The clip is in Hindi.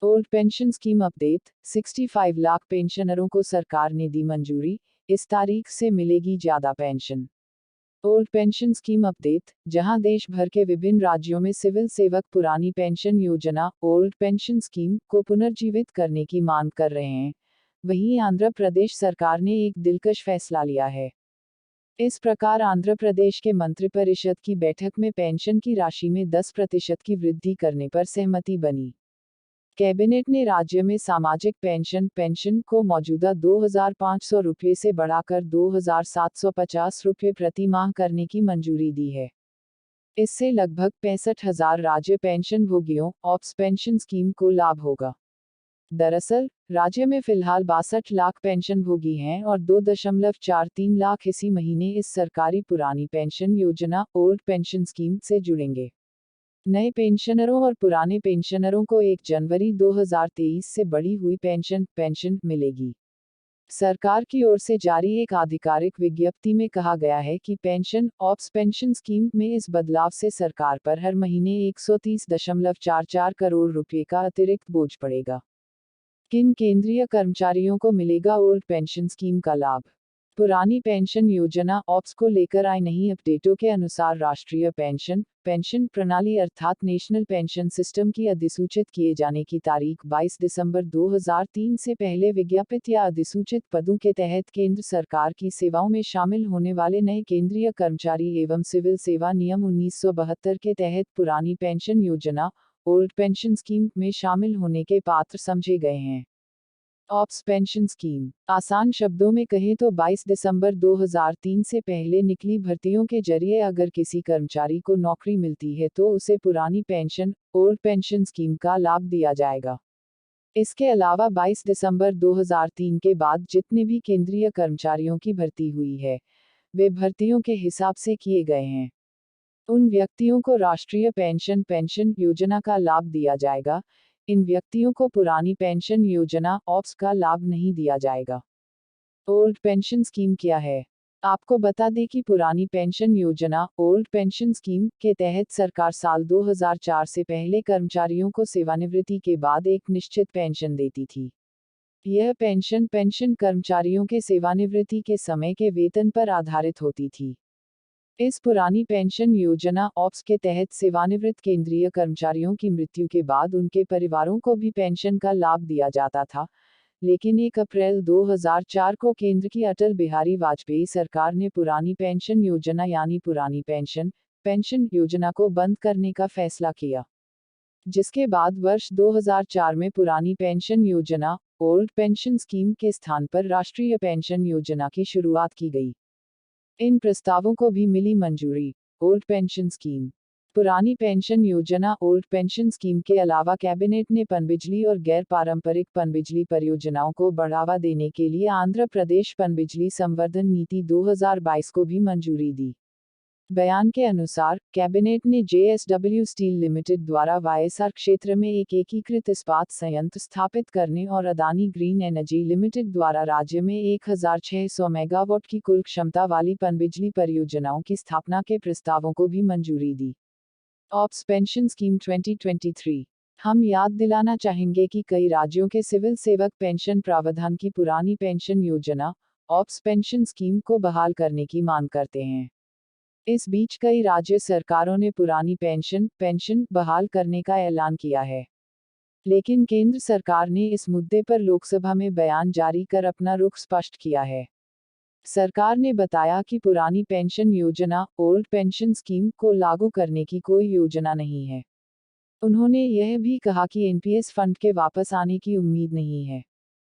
Old pension scheme update, 65 lakh पेंशनरों को सरकार ने दी मंजूरी, इस तारीख से मिलेगी ज्यादा pension. Old pension scheme update, जहां देश भर के विभिन्न राज्यों में सिविल सेवक पुरानी पेंशन योजना ओल्ड पेंशन स्कीम को पुनर्जीवित करने की मांग कर रहे हैं, वहीं आंध्र प्रदेश सरकार ने एक दिलकश फैसला लिया है। इस प्रकार आंध्र प्रदेश के मंत्रिपरिषद की बैठक में पेंशन की राशि में 10% की वृद्धि करने पर सहमति बनी। कैबिनेट ने राज्य में सामाजिक पेंशन को मौजूदा 2,500 रुपये से बढ़ाकर 2,750 रुपये प्रति माह करने की मंजूरी दी है। इससे लगभग 65,000 राज्य पेंशन भोगियों ऑप्स पेंशन स्कीम को लाभ होगा। दरअसल, राज्य में फिलहाल 62 लाख पेंशन भोगी हैं और 2.43 लाख इसी महीने इस सरकारी पुरानी पेंशन योजना ओल्ड पेंशन स्कीम से जुड़ेंगे। नए पेंशनरों और पुराने पेंशनरों को 1 जनवरी 2023 से बढ़ी हुई पेंशन मिलेगी। सरकार की ओर से जारी एक आधिकारिक विज्ञप्ति में कहा गया है कि पेंशन ऑप्स पेंशन स्कीम में इस बदलाव से सरकार पर हर महीने 130.44 करोड़ रुपये का अतिरिक्त बोझ पड़ेगा। किन केंद्रीय कर्मचारियों को मिलेगा ओल्ड पेंशन स्कीम का लाभ? पुरानी पेंशन योजना ऑप्स को लेकर आए नई अपडेटों के अनुसार राष्ट्रीय पेंशन प्रणाली अर्थात नेशनल पेंशन सिस्टम की अधिसूचित किए जाने की तारीख 22 दिसंबर 2003 से पहले विज्ञापित या अधिसूचित पदों के तहत केंद्र सरकार की सेवाओं में शामिल होने वाले नए केंद्रीय कर्मचारी एवं सिविल सेवा नियम 1972 के तहत पुरानी पेंशन योजना ओल्ड पेंशन स्कीम में शामिल होने के पात्र समझे गए हैं। ऑप्स पेंशन स्कीम, आसान शब्दों में कहें तो 22 दिसंबर 2003 से पहले निकली भर्तियों के जरिए अगर किसी कर्मचारी को नौकरी मिलती है तो उसे पुरानी पेंशन ओल्ड पेंशन स्कीम का लाभ दिया जाएगा। इसके अलावा 22 दिसंबर 2003 के बाद जितने भी केंद्रीय कर्मचारियों की भर्ती हुई है, वे भर्तियों के हिसाब से किए गए हैं। उन व्यक्तियों को राष्ट्रीय पेंशन योजना का लाभ दिया जाएगा। इन व्यक्तियों को पुरानी पेंशन योजना ऑप्स का लाभ नहीं दिया जाएगा। ओल्ड पेंशन स्कीम क्या है? आपको बता दें कि पुरानी पेंशन योजना ओल्ड पेंशन स्कीम के तहत सरकार साल 2004 से पहले कर्मचारियों को सेवानिवृत्ति के बाद एक निश्चित पेंशन देती थी। यह पेंशन कर्मचारियों के सेवानिवृत्ति के समय के वेतन पर आधारित होती थी। इस पुरानी पेंशन योजना ऑप्स के तहत सेवानिवृत्त केंद्रीय कर्मचारियों की मृत्यु के बाद उनके परिवारों को भी पेंशन का लाभ दिया जाता था, लेकिन 1 अप्रैल 2004 को केंद्र की अटल बिहारी वाजपेयी सरकार ने पुरानी पेंशन योजना यानी पुरानी पेंशन योजना को बंद करने का फैसला किया, जिसके बाद वर्ष 2004 में पुरानी पेंशन योजना ओल्ड पेंशन स्कीम के स्थान पर राष्ट्रीय पेंशन योजना की शुरुआत की गई। इन प्रस्तावों को भी मिली मंजूरी। ओल्ड पेंशन स्कीम, पुरानी पेंशन योजना ओल्ड पेंशन स्कीम के अलावा कैबिनेट ने पनबिजली और गैर पारंपरिक पनबिजली परियोजनाओं को बढ़ावा देने के लिए आंध्र प्रदेश पनबिजली संवर्धन नीति 2022 को भी मंजूरी दी। बयान के अनुसार, कैबिनेट ने जेएसडब्ल्यू स्टील लिमिटेड द्वारा वायएसआर क्षेत्र में एक एकीकृत इस्पात संयंत्र स्थापित करने और अदानी ग्रीन एनर्जी लिमिटेड द्वारा राज्य में 1,600 मेगावाट की कुल क्षमता वाली पनबिजली परियोजनाओं की स्थापना के प्रस्तावों को भी मंजूरी दी। ऑप्स पेंशन स्कीम 2023, हम याद दिलाना चाहेंगे कि कई राज्यों के सिविल सेवक पेंशन प्रावधान की पुरानी पेंशन योजना ऑप्स पेंशन स्कीम को बहाल करने की मांग करते हैं। इस बीच कई राज्य सरकारों ने पुरानी पेंशन बहाल करने का ऐलान किया है, लेकिन केंद्र सरकार ने इस मुद्दे पर लोकसभा में बयान जारी कर अपना रुख स्पष्ट किया है। सरकार ने बताया कि पुरानी पेंशन योजना ओल्ड पेंशन स्कीम को लागू करने की कोई योजना नहीं है। उन्होंने यह भी कहा कि एनपीएस फंड के वापस आने की उम्मीद नहीं है।